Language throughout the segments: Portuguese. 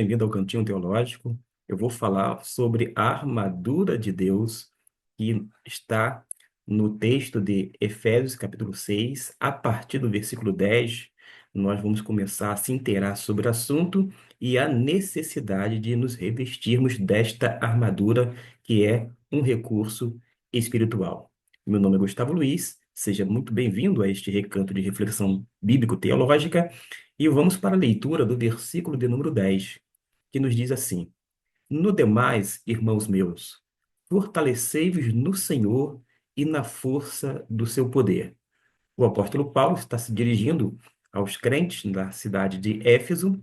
Bem-vindo ao Cantinho Teológico. Eu vou falar sobre a armadura de Deus que está no texto de Efésios, capítulo 6, a partir do versículo 10. Nós vamos começar a se inteirar sobre o assunto e a necessidade de nos revestirmos desta armadura, que é um recurso espiritual. Meu nome é Gustavo Luiz, seja muito bem-vindo a este recanto de reflexão bíblico-teológica e vamos para a leitura do versículo de número 10, que nos diz assim: No demais, irmãos meus, fortalecei-vos no Senhor e na força do seu poder. O apóstolo Paulo está se dirigindo aos crentes da cidade de Éfeso,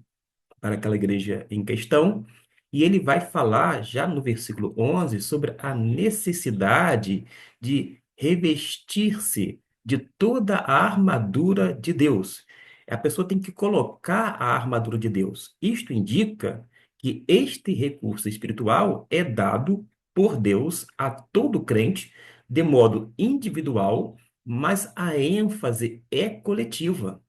para aquela igreja em questão, e ele vai falar já no versículo 11 sobre a necessidade de revestir-se de toda a armadura de Deus. A pessoa tem que colocar a armadura de Deus. Isto indica que este recurso espiritual é dado por Deus a todo crente de modo individual, mas a ênfase é coletiva.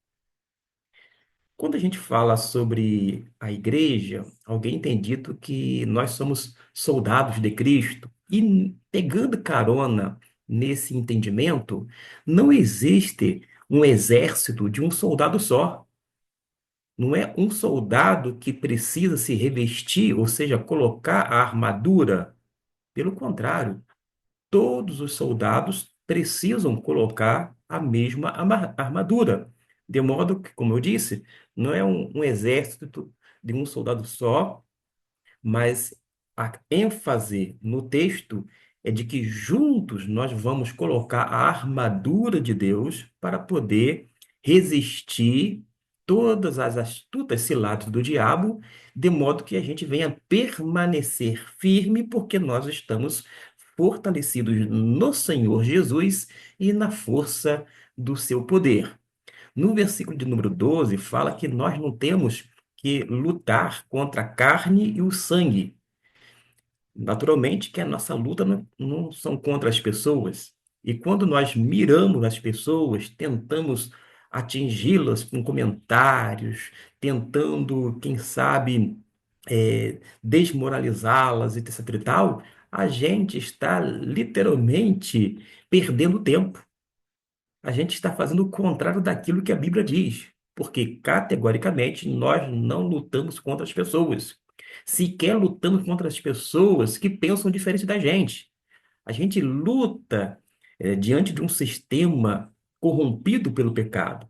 Quando a gente fala sobre a igreja, alguém tem dito que nós somos soldados de Cristo. E pegando carona nesse entendimento, não existe um exército de um soldado só. Não é um soldado que precisa se revestir, ou seja, colocar a armadura. Pelo contrário, todos os soldados precisam colocar a mesma armadura. De modo que, como eu disse, não é um exército de um soldado só, mas a ênfase no texto é de que juntos nós vamos colocar a armadura de Deus para poder resistir todas as astutas ciladas do diabo, de modo que a gente venha permanecer firme, porque nós estamos fortalecidos no Senhor Jesus e na força do seu poder. No versículo de número 12, fala que nós não temos que lutar contra a carne e o sangue. Naturalmente que a nossa luta não são contra as pessoas. E quando nós miramos as pessoas, tentamos atingi-las com comentários, tentando, quem sabe, desmoralizá-las e etc e tal, a gente está literalmente perdendo tempo. A gente está fazendo o contrário daquilo que a Bíblia diz, porque categoricamente nós não lutamos contra as pessoas. Sequer lutamos contra as pessoas que pensam diferente da gente. A gente luta, diante de um sistema corrompido pelo pecado,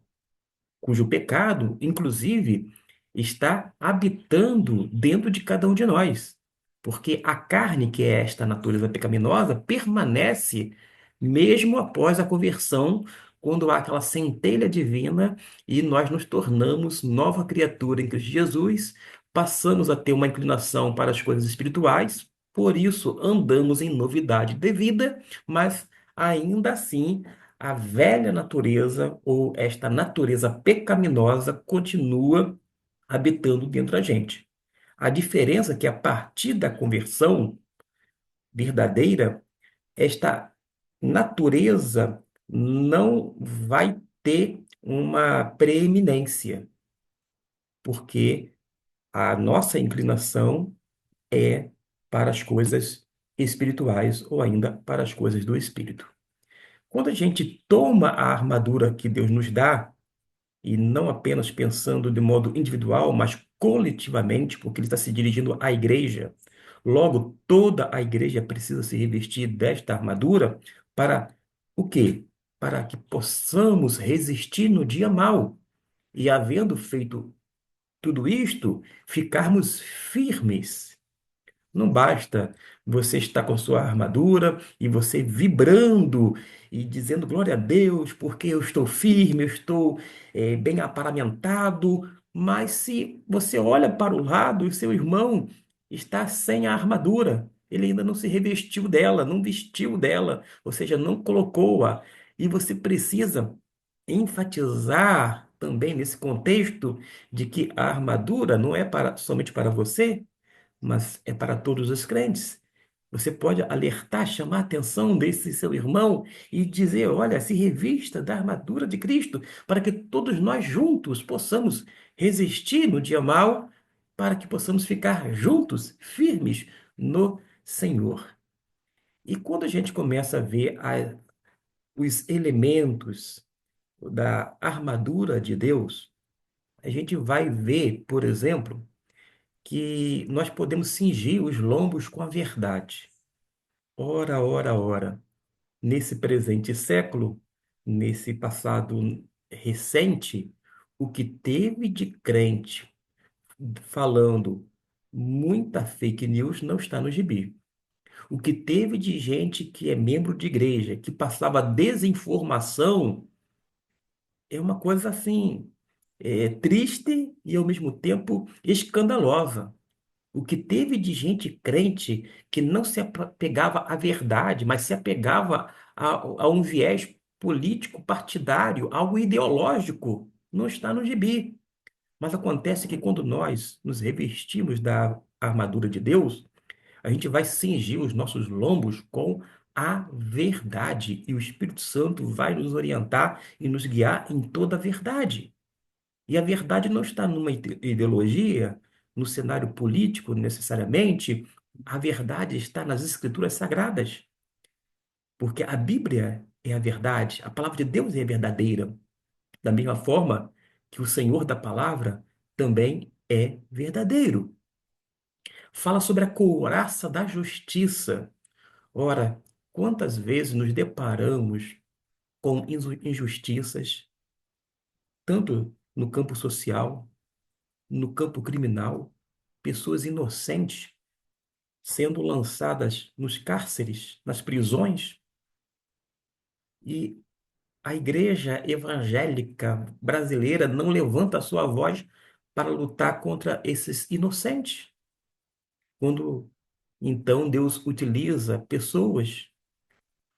cujo pecado, inclusive, está habitando dentro de cada um de nós. Porque a carne, que é esta natureza pecaminosa, permanece mesmo após a conversão, quando há aquela centelha divina e nós nos tornamos nova criatura em Cristo Jesus, passamos a ter uma inclinação para as coisas espirituais, por isso andamos em novidade de vida, mas ainda assim a velha natureza ou esta natureza pecaminosa continua habitando dentro da gente. A diferença é que a partir da conversão verdadeira, esta natureza não vai ter uma preeminência, porque a nossa inclinação é para as coisas espirituais ou ainda para as coisas do espírito. Quando a gente toma a armadura que Deus nos dá, e não apenas pensando de modo individual, mas coletivamente, porque ele está se dirigindo à igreja. Logo, toda a igreja precisa se revestir desta armadura para o quê? Para que possamos resistir no dia mau. E havendo feito tudo isto, ficarmos firmes. Não basta você estar com sua armadura e você vibrando e dizendo glória a Deus, porque eu estou firme, eu estou bem aparamentado. Mas se você olha para o lado e seu irmão está sem a armadura, ele ainda não se revestiu dela, não vestiu dela, ou seja, não colocou-a. E você precisa enfatizar também nesse contexto de que a armadura não é somente para você, mas é para todos os crentes. Você pode alertar, chamar a atenção desse seu irmão e dizer: olha, se revista da armadura de Cristo, para que todos nós juntos possamos resistir no dia mau para que possamos ficar juntos, firmes no Senhor. E quando a gente começa a ver os elementos da armadura de Deus, a gente vai ver, por exemplo, que nós podemos cingir os lombos com a verdade. Ora, ora, ora. Nesse presente século, nesse passado recente, o que teve de crente falando muita fake news não está no gibi. O que teve de gente que é membro de igreja, que passava desinformação, é uma coisa assim, triste e ao mesmo tempo escandalosa. O que teve de gente crente que não se apegava à verdade, mas se apegava a um viés político, partidário, algo ideológico, não está no gibi. Mas acontece que quando nós nos revestimos da armadura de Deus, a gente vai cingir os nossos lombos com a verdade, e o Espírito Santo vai nos orientar e nos guiar em toda a verdade. E a verdade não está numa ideologia, no cenário político necessariamente, a verdade está nas Escrituras Sagradas, porque a Bíblia é a verdade, a palavra de Deus é verdadeira, da mesma forma que o Senhor da palavra também é verdadeiro. Fala sobre a couraça da justiça. Ora, quantas vezes nos deparamos com injustiças, tanto no campo social, no campo criminal, pessoas inocentes sendo lançadas nos cárceres, nas prisões, e a igreja evangélica brasileira não levanta a sua voz para lutar contra esses inocentes. Quando então Deus utiliza pessoas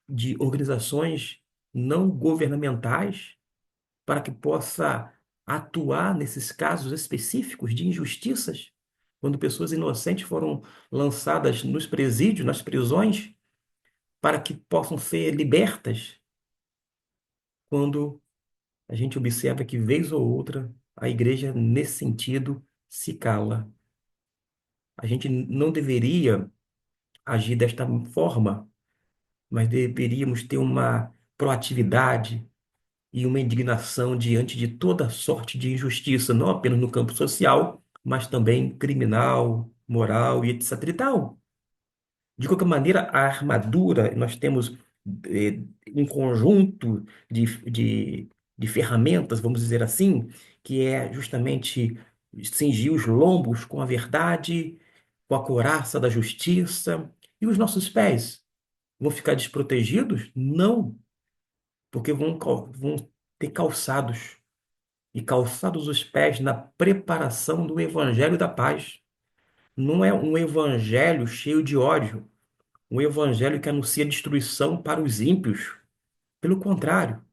de organizações não governamentais para que possa atuar nesses casos específicos de injustiças, quando pessoas inocentes foram lançadas nos presídios, nas prisões, para que possam ser libertas, quando a gente observa que, vez ou outra, a igreja, nesse sentido, se cala. A gente não deveria agir desta forma, mas deveríamos ter uma proatividade e uma indignação diante de toda sorte de injustiça, não apenas no campo social, mas também criminal, moral e etc. e tal. De qualquer maneira, a armadura, nós temos um conjunto de ferramentas, vamos dizer assim, que é justamente cingir os lombos com a verdade, com a couraça da justiça, e os nossos pés vão ficar desprotegidos? Não, porque vão ter calçados, e calçados os pés na preparação do evangelho da paz. Não é um evangelho cheio de ódio, um evangelho que anuncia destruição para os ímpios. Pelo contrário,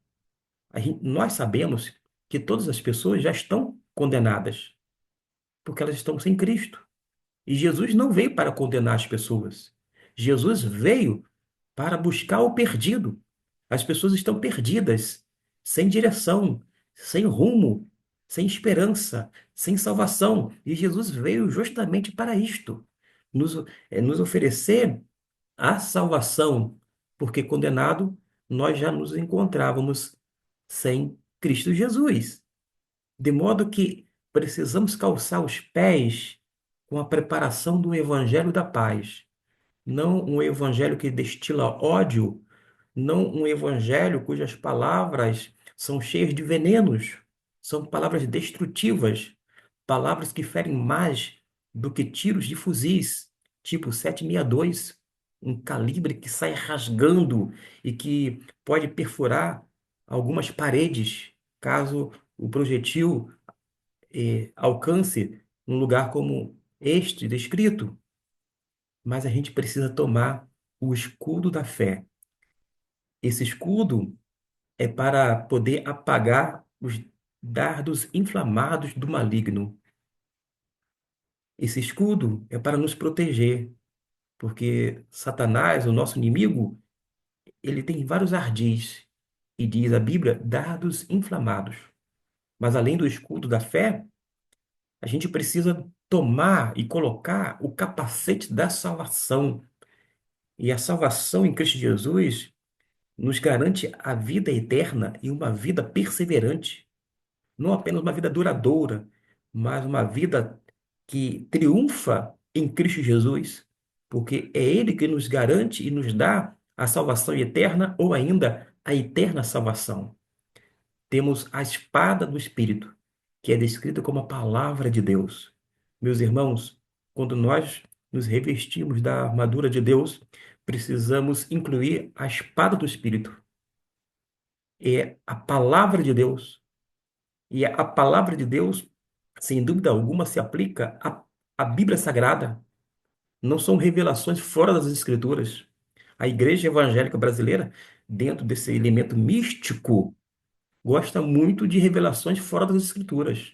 nós sabemos que todas as pessoas já estão condenadas, porque elas estão sem Cristo. E Jesus não veio para condenar as pessoas. Jesus veio para buscar o perdido. As pessoas estão perdidas, sem direção, sem rumo, sem esperança, sem salvação. E Jesus veio justamente para isto, nos oferecer a salvação, porque condenado nós já nos encontrávamos sem Cristo Jesus. De modo que precisamos calçar os pés com a preparação do evangelho da paz, não um evangelho que destila ódio, não um evangelho cujas palavras são cheias de venenos, são palavras destrutivas, palavras que ferem mais do que tiros de fuzis, tipo 762, um calibre que sai rasgando e que pode perfurar algumas paredes, caso o projetil alcance um lugar como este descrito. Mas a gente precisa tomar o escudo da fé. Esse escudo é para poder apagar os dardos inflamados do maligno. Esse escudo é para nos proteger, porque Satanás, o nosso inimigo, ele tem vários ardis, e diz a Bíblia, dardos inflamados. Mas além do escudo da fé, a gente precisa tomar e colocar o capacete da salvação. E a salvação em Cristo Jesus nos garante a vida eterna e uma vida perseverante. Não apenas uma vida duradoura, mas uma vida que triunfa em Cristo Jesus, porque é Ele que nos garante e nos dá a salvação eterna ou ainda a eterna salvação. Temos a espada do Espírito, que é descrita como a palavra de Deus. Meus irmãos, quando nós nos revestimos da armadura de Deus, precisamos incluir a espada do Espírito, é a palavra de Deus. E a palavra de Deus, sem dúvida alguma, se aplica à Bíblia Sagrada. Não são revelações fora das Escrituras. A Igreja Evangélica Brasileira, dentro desse elemento místico, gosta muito de revelações fora das Escrituras.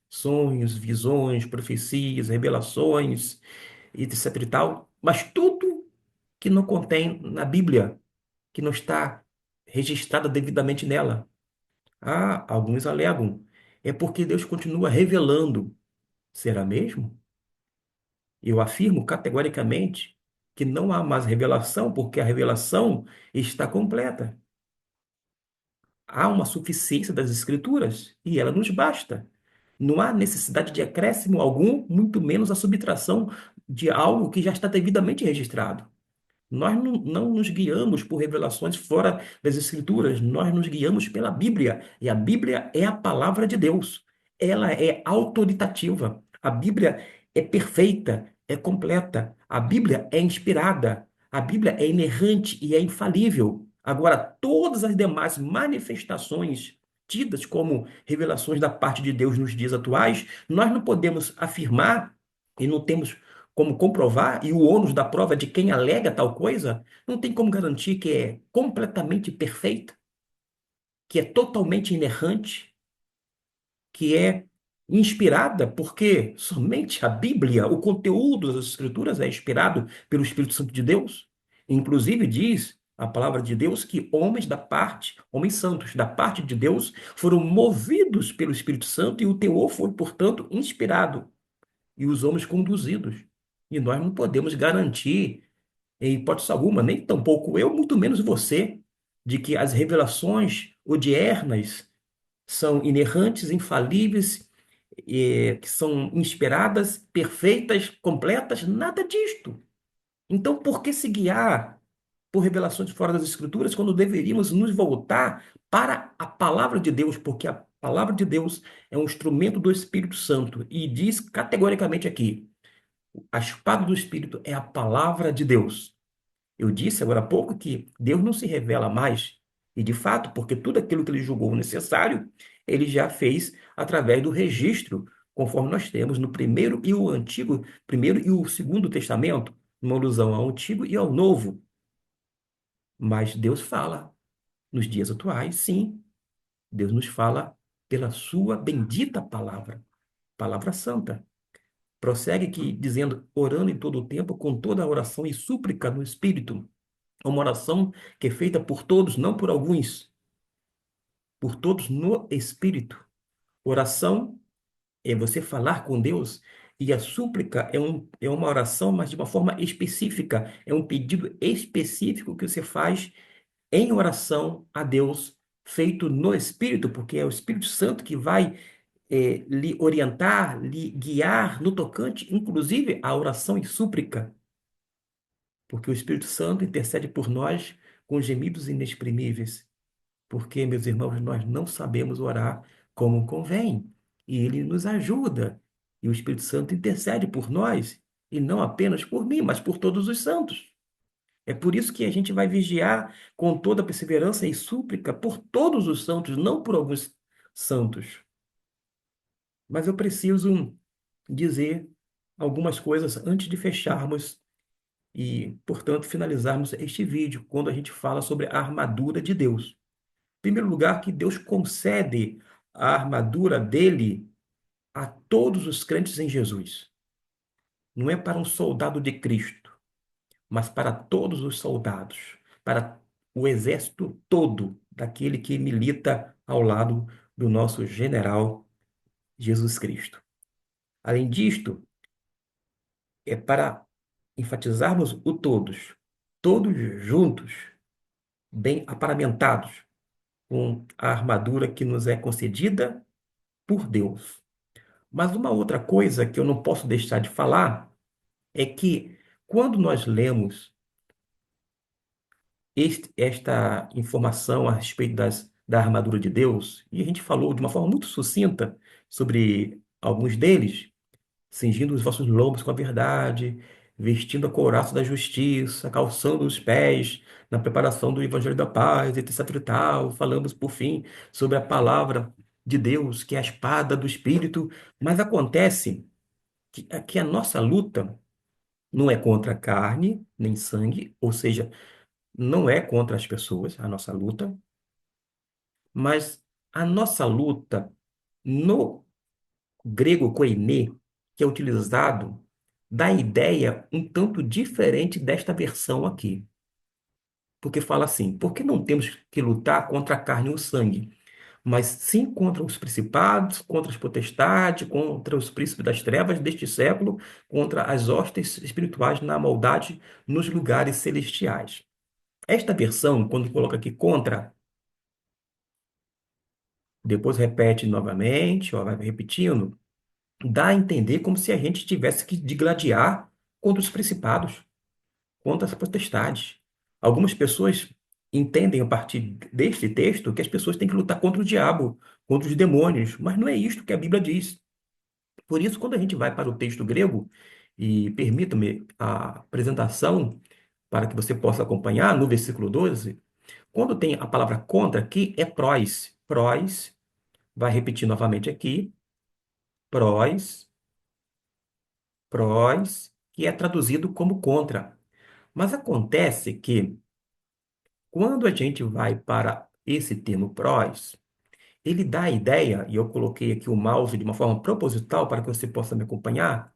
Sonhos, visões, profecias, revelações, etc e tal. Mas tudo que não contém na Bíblia, que não está registrado devidamente nela. Ah, alguns alegam. É porque Deus continua revelando. Será mesmo? Eu afirmo categoricamente que não há mais revelação, porque a revelação está completa. Há uma suficiência das Escrituras e ela nos basta. Não há necessidade de acréscimo algum, muito menos a subtração de algo que já está devidamente registrado. Nós não nos guiamos por revelações fora das Escrituras, nós nos guiamos pela Bíblia. E a Bíblia é a palavra de Deus. Ela é autoritativa. A Bíblia é perfeita, é completa. A Bíblia é inspirada. A Bíblia é inerrante e é infalível. Agora, todas as demais manifestações tidas como revelações da parte de Deus nos dias atuais, nós não podemos afirmar e não temos como comprovar, e o ônus da prova de quem alega tal coisa, não tem como garantir que é completamente perfeita, que é totalmente inerrante, que é inspirada, porque somente a Bíblia, o conteúdo das Escrituras é inspirado pelo Espírito Santo de Deus. Inclusive diz a palavra de Deus que homens santos da parte de Deus, foram movidos pelo Espírito Santo e o teor foi, portanto, inspirado e os homens conduzidos. E nós não podemos garantir, em hipótese alguma, nem tampouco eu, muito menos você, de que as revelações odiernas são inerrantes, infalíveis, que são inspiradas, perfeitas, completas, nada disto. Então, por que se guiar por revelações fora das Escrituras quando deveríamos nos voltar para a palavra de Deus? Porque a palavra de Deus é um instrumento do Espírito Santo e diz categoricamente aqui: a espada do Espírito é a palavra de Deus. Eu disse agora há pouco que Deus não se revela mais, e de fato, porque tudo aquilo que ele julgou necessário, ele já fez através do registro, conforme nós temos no primeiro e o segundo testamento, uma alusão ao antigo e ao novo. Mas Deus fala nos dias atuais, sim. Deus nos fala pela sua bendita palavra, palavra santa. Prossegue que dizendo, orando em todo o tempo, com toda a oração e súplica no Espírito. Uma oração que é feita por todos, não por alguns, por todos no Espírito. Oração é você falar com Deus e a súplica é uma oração, mas de uma forma específica. É um pedido específico que você faz em oração a Deus, feito no Espírito, porque é o Espírito Santo que vai lhe orientar, lhe guiar no tocante, inclusive a oração e súplica, porque o Espírito Santo intercede por nós com gemidos inexprimíveis, porque, meus irmãos, nós não sabemos orar como convém, e ele nos ajuda, e o Espírito Santo intercede por nós, e não apenas por mim, mas por todos os santos. É por isso que a gente vai vigiar com toda perseverança e súplica por todos os santos, não por alguns santos. Mas eu preciso dizer algumas coisas antes de fecharmos e, portanto, finalizarmos este vídeo, quando a gente fala sobre a armadura de Deus. Em primeiro lugar, que Deus concede a armadura dele a todos os crentes em Jesus. Não é para um soldado de Cristo, mas para todos os soldados, para o exército todo daquele que milita ao lado do nosso general Jesus Cristo. Além disto, é para enfatizarmos o todos, todos juntos, bem aparamentados, com a armadura que nos é concedida por Deus. Mas uma outra coisa que eu não posso deixar de falar é que quando nós lemos esta informação a respeito da armadura de Deus, e a gente falou de uma forma muito sucinta sobre alguns deles, cingindo os vossos lombos com a verdade, vestindo a couraça da justiça, calçando os pés na preparação do evangelho da paz, etc e tal. Falamos, por fim, sobre a palavra de Deus, que é a espada do Espírito, mas acontece que a nossa luta não é contra carne nem sangue, ou seja, não é contra as pessoas, a nossa luta, mas a nossa luta no grego koiné, que é utilizado, dá ideia um tanto diferente desta versão aqui. Porque fala assim, porque não temos que lutar contra a carne e o sangue, mas sim contra os principados, contra as potestades, contra os príncipes das trevas deste século, contra as hostes espirituais na maldade nos lugares celestiais. Esta versão, quando coloca aqui contra, depois repete novamente, ó, vai repetindo, dá a entender como se a gente tivesse que digladiar contra os principados, contra as potestades. Algumas pessoas entendem a partir deste texto que as pessoas têm que lutar contra o diabo, contra os demônios, mas não é isto que a Bíblia diz. Por isso, quando a gente vai para o texto grego, e permita-me a apresentação para que você possa acompanhar no versículo 12, quando tem a palavra contra aqui, é prós. Prós, vai repetir novamente aqui, prós, prós, que é traduzido como contra. Mas acontece que, quando a gente vai para esse termo prós, ele dá a ideia, e eu coloquei aqui o mouse de uma forma proposital para que você possa me acompanhar.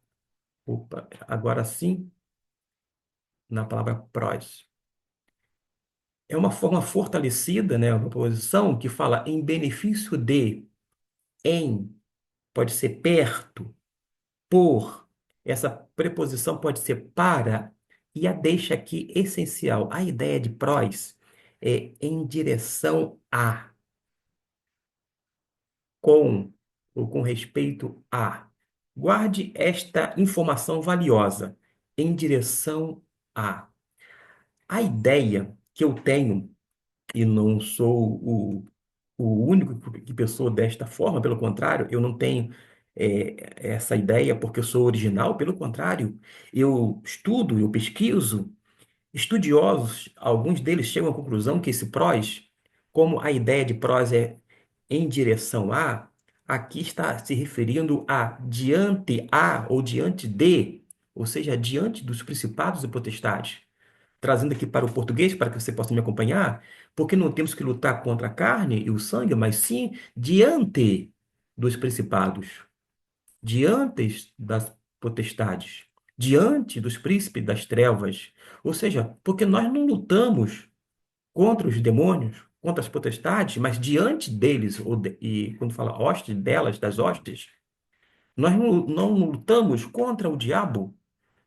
Opa, agora sim, na palavra prós. É uma forma fortalecida, né, uma proposição que fala em benefício de, em, pode ser perto, por. Essa preposição pode ser para, e a deixa aqui essencial. A ideia de prós é em direção a, com ou com respeito a. Guarde esta informação valiosa. Em direção a. A ideia que eu tenho, e não sou o único que pensou desta forma, pelo contrário, eu não tenho essa ideia porque eu sou original, pelo contrário, eu estudo, eu pesquiso. Estudiosos, alguns deles chegam à conclusão que esse prós, como a ideia de prós é em direção a, aqui está se referindo a diante a ou diante de, ou seja, diante dos principados e potestades. Trazendo aqui para o português, para que você possa me acompanhar, porque não temos que lutar contra a carne e o sangue, mas sim diante dos principados, diante das potestades, diante dos príncipes das trevas. Ou seja, porque nós não lutamos contra os demônios, contra as potestades, mas diante deles, e quando fala hostes delas, das hostes, nós não lutamos contra o diabo.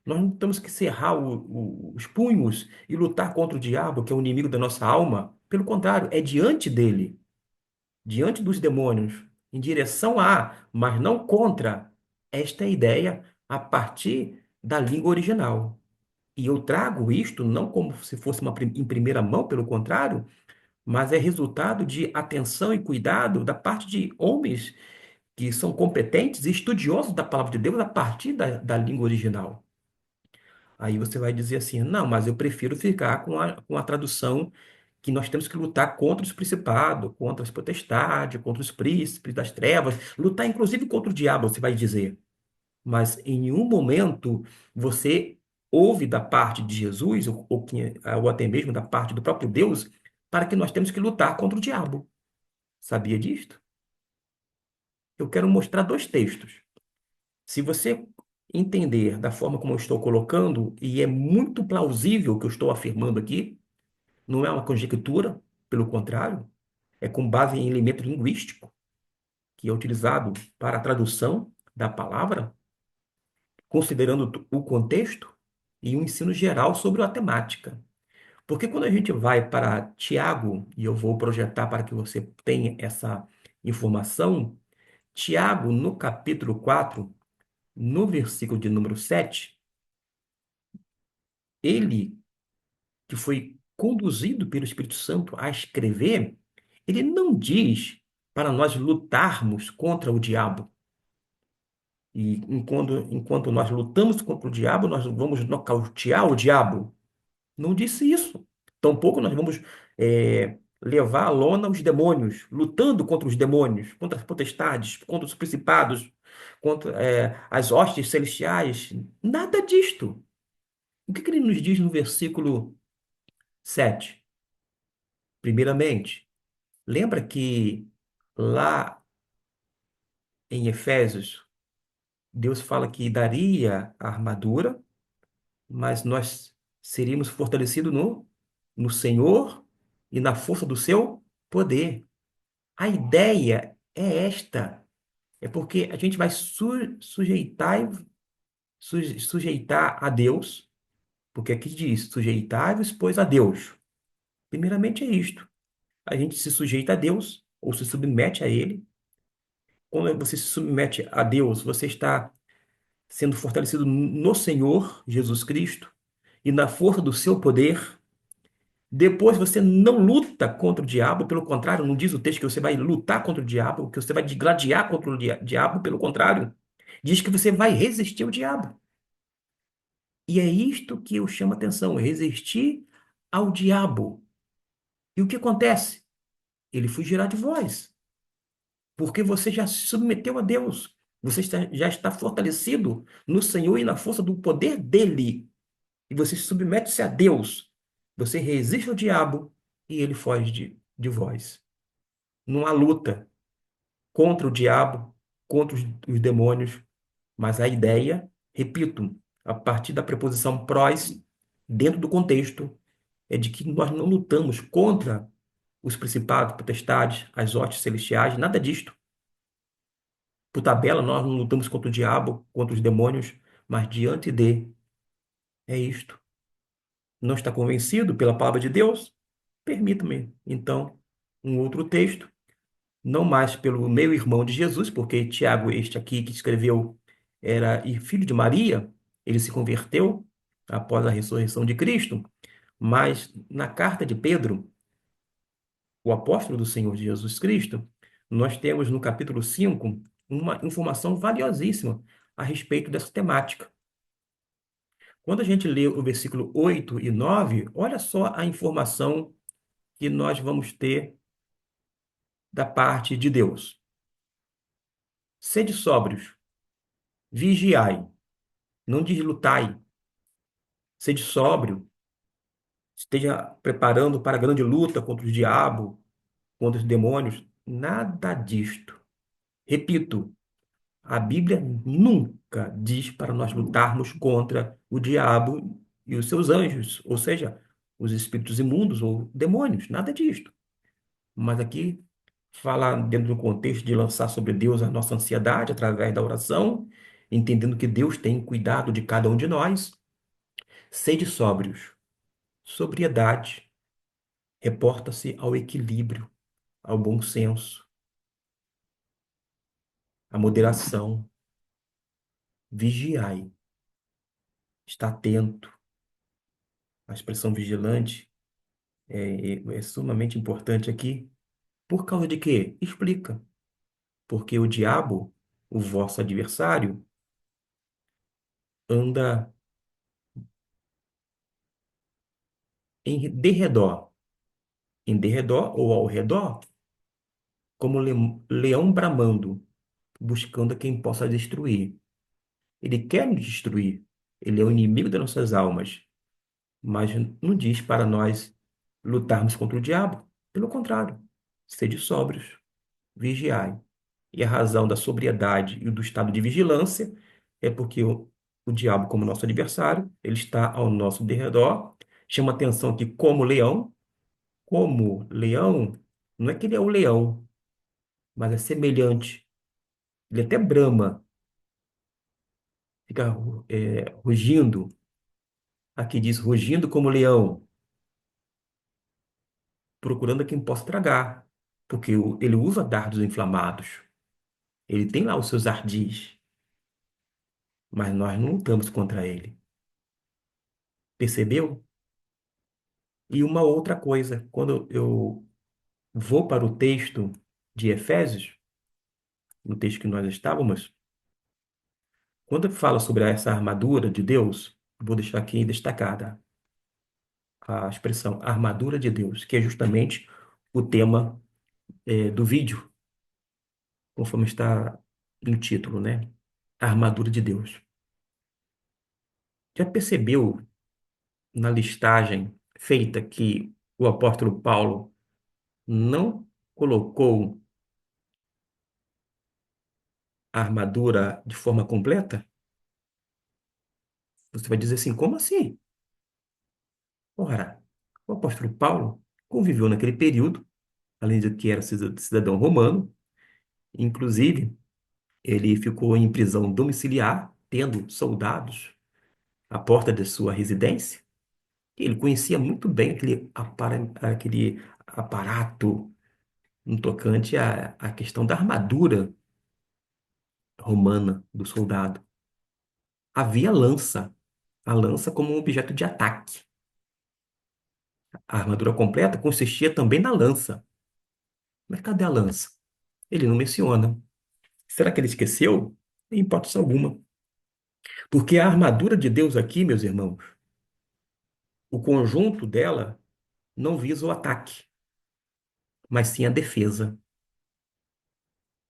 Nós não temos que cerrar os punhos e lutar contra o diabo, que é o inimigo da nossa alma. Pelo contrário, é diante dele, diante dos demônios, em direção a, mas não contra. Esta é a ideia a partir da língua original. E eu trago isto não como se fosse em primeira mão, pelo contrário, mas é resultado de atenção e cuidado da parte de homens que são competentes e estudiosos da palavra de Deus a partir da língua original. Aí você vai dizer assim, não, mas eu prefiro ficar com a tradução que nós temos que lutar contra os principados, contra as potestades, contra os príncipes das trevas, lutar inclusive contra o diabo, você vai dizer. Mas em nenhum momento você ouve da parte de Jesus, ou até mesmo da parte do próprio Deus, para que nós temos que lutar contra o diabo. Sabia disto? Eu quero mostrar dois textos. Se você entender da forma como eu estou colocando, e é muito plausível o que eu estou afirmando aqui, não é uma conjectura, pelo contrário, é com base em elemento linguístico, que é utilizado para a tradução da palavra. considerando o contexto e um ensino geral sobre a temática. Porque quando a gente vai para Tiago, e eu vou projetar para que você tenha essa informação, Tiago, no capítulo 4, no versículo de número 7, ele que foi conduzido pelo Espírito Santo a escrever, ele não diz para nós lutarmos contra o diabo. E enquanto nós lutamos contra o diabo, nós vamos nocautear o diabo. Não disse isso. Tampouco nós vamos levar à lona os demônios, lutando contra os demônios, contra as potestades, contra os principados, contra as hostes celestiais. Nada disto. O que ele nos diz no versículo 7? Primeiramente, lembra que lá em Efésios, Deus fala que daria a armadura, mas nós seríamos fortalecidos no Senhor e na força do seu poder. A ideia é esta, é porque a gente vai sujeitar a Deus, porque aqui diz, sujeitai-vos, pois, a Deus. Primeiramente é isto, a gente se sujeita a Deus, ou se submete a Ele. Quando você se submete a Deus, você está sendo fortalecido no Senhor Jesus Cristo e na força do seu poder. Depois você não luta contra o diabo, pelo contrário, não diz o texto que você vai lutar contra o diabo, que você vai gladiar contra o diabo, pelo contrário, diz que você vai resistir ao diabo. E é isto que eu chamo a atenção, resistir ao diabo. E o que acontece? Ele fugirá de vós, porque você já se submeteu a Deus. Você já está fortalecido no Senhor e na força do poder dele. E você submete-se a Deus. Você resiste ao diabo e ele foge de vós. Não há luta contra o diabo, contra os demônios, mas a ideia, repito, a partir da preposição prós, dentro do contexto, é de que nós não lutamos contra os principados, potestades, as hostes celestiais, nada disto. Por tabela, nós não lutamos contra o diabo, contra os demônios, mas diante de, é isto. Não está convencido pela palavra de Deus? Permita-me, então, um outro texto, não mais pelo meu irmão de Jesus, porque Tiago, este aqui que escreveu, era filho de Maria, ele se converteu após a ressurreição de Cristo, mas na carta de Pedro, o apóstolo do Senhor Jesus Cristo, nós temos no capítulo 5 uma informação valiosíssima a respeito dessa temática. Quando a gente lê o versículo 8 e 9, olha só a informação que nós vamos ter da parte de Deus. Sede sóbrios, vigiai, não diz lutai. Sede sóbrio, esteja preparando para a grande luta contra o diabo, contra os demônios. Nada disto. Repito, a Bíblia nunca diz para nós lutarmos contra o diabo e os seus anjos, ou seja, os espíritos imundos ou demônios. Nada disto. Mas aqui fala dentro do contexto de lançar sobre Deus a nossa ansiedade através da oração, entendendo que Deus tem cuidado de cada um de nós. Sede sóbrios. Sobriedade reporta-se ao equilíbrio, ao bom senso, à moderação. Vigiai. Está atento. A expressão vigilante é sumamente importante aqui. Por causa de quê? Explica. Porque o diabo, o vosso adversário, anda em derredor. Em derredor ou ao redor, como leão bramando, buscando a quem possa destruir. Ele quer nos destruir. Ele é o inimigo das nossas almas. Mas não diz para nós lutarmos contra o diabo. Pelo contrário, sede sóbrios, vigiai. E a razão da sobriedade e do estado de vigilância é porque o diabo, como nosso adversário, ele está ao nosso derredor. Chama atenção que, como leão, não é que ele é o leão, mas é semelhante. Ele até brama, fica rugindo. Aqui diz rugindo como leão, procurando a quem possa tragar, porque ele usa dardos inflamados. Ele tem lá os seus ardis, mas nós não lutamos contra ele. Percebeu? E uma outra coisa, quando eu vou para o texto de Efésios, no texto que nós estávamos, quando fala sobre essa armadura de Deus, vou deixar aqui destacada a expressão armadura de Deus, que é justamente o tema do vídeo, conforme está no título, né? A armadura de Deus. Já percebeu na listagem feita que o apóstolo Paulo não colocou a armadura de forma completa? Você vai dizer assim, como assim? Ora, o apóstolo Paulo conviveu naquele período, além de que era cidadão romano, inclusive ele ficou em prisão domiciliar, tendo soldados à porta de sua residência. Ele conhecia muito bem aquele aparato no tocante à questão da armadura romana do soldado. Havia lança, a lança como um objeto de ataque. A armadura completa consistia também na lança. Mas cadê a lança? Ele não menciona. Será que ele esqueceu? Em hipótese alguma. Porque a armadura de Deus aqui, meus irmãos, o conjunto dela não visa o ataque, mas sim a defesa.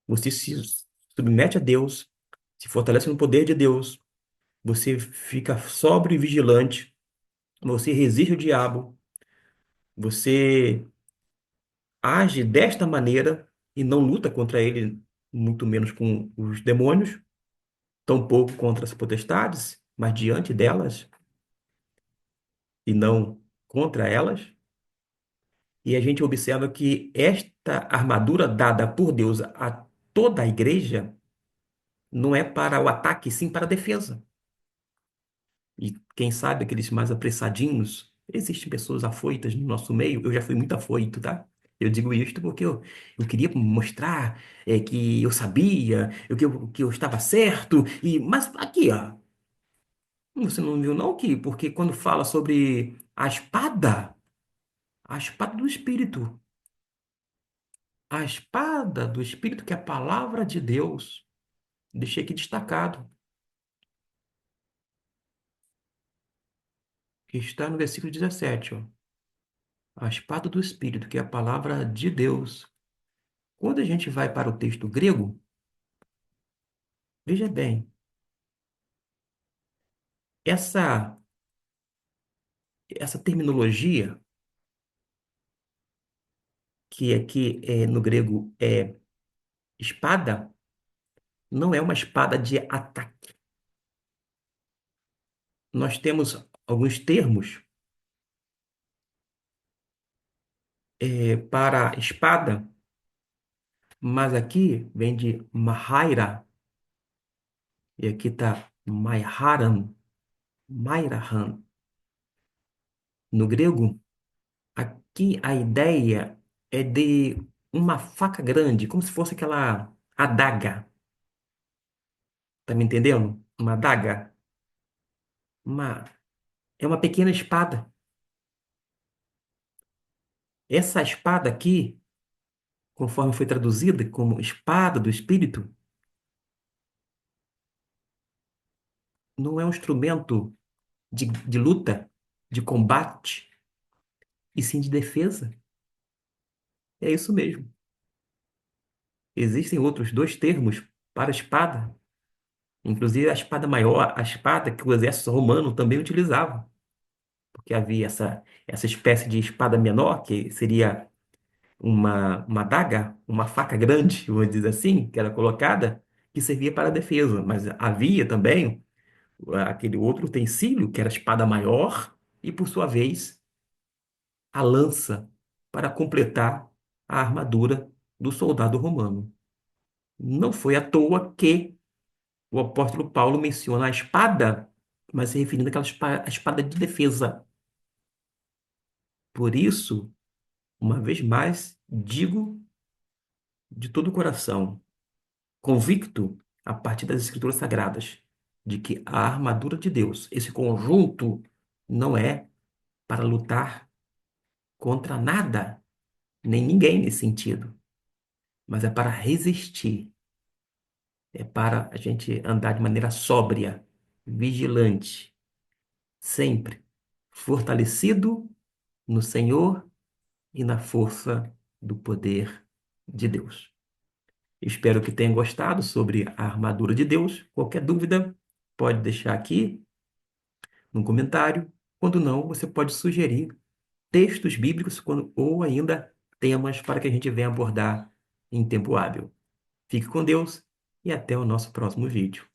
Você se submete a Deus, se fortalece no poder de Deus, você fica sóbrio e vigilante, você resiste o diabo, você age desta maneira e não luta contra ele, muito menos com os demônios, tampouco contra as potestades, mas diante delas e não contra elas. E a gente observa que esta armadura dada por Deus a toda a igreja não é para o ataque, sim para a defesa. E quem sabe aqueles mais apressadinhos, existem pessoas afoitas no nosso meio, eu já fui muito afoito, tá? Eu digo isto porque eu queria mostrar que eu sabia, que eu estava certo, mas aqui, ó, você não viu não que, porque quando fala sobre a espada do Espírito que é a palavra de Deus, deixei aqui destacado, que está no versículo 17, ó, a espada do Espírito que é a palavra de Deus. Quando a gente vai para o texto grego, veja bem, essa, essa terminologia, que aqui no grego é espada, não é uma espada de ataque. Nós temos alguns termos para espada, mas aqui vem de mahaira, e aqui está maiharan, mairahan. No grego, aqui a ideia é de uma faca grande, como se fosse aquela adaga. Tá me entendendo? Uma adaga. Uma, é uma pequena espada. Essa espada aqui, conforme foi traduzida como espada do espírito, não é um instrumento de luta, de combate, e sim de defesa. É isso mesmo. Existem outros dois termos para espada, inclusive a espada maior, a espada que o exército romano também utilizava, porque havia essa espécie de espada menor, que seria uma adaga, uma faca grande, vamos dizer assim, que era colocada, que servia para a defesa. Mas havia também aquele outro utensílio, que era a espada maior, e por sua vez, a lança, para completar a armadura do soldado romano. Não foi à toa que o apóstolo Paulo menciona a espada, mas se referindo àquela a espada de defesa. Por isso, uma vez mais, digo de todo o coração, convicto a partir das Escrituras Sagradas, de que a armadura de Deus, esse conjunto, não é para lutar contra nada, nem ninguém nesse sentido, mas é para resistir, é para a gente andar de maneira sóbria, vigilante, sempre fortalecido no Senhor e na força do poder de Deus. Espero que tenham gostado sobre a armadura de Deus. Qualquer dúvida, pode deixar aqui no comentário. Quando não, você pode sugerir textos bíblicos ou ainda temas para que a gente venha abordar em tempo hábil. Fique com Deus e até o nosso próximo vídeo.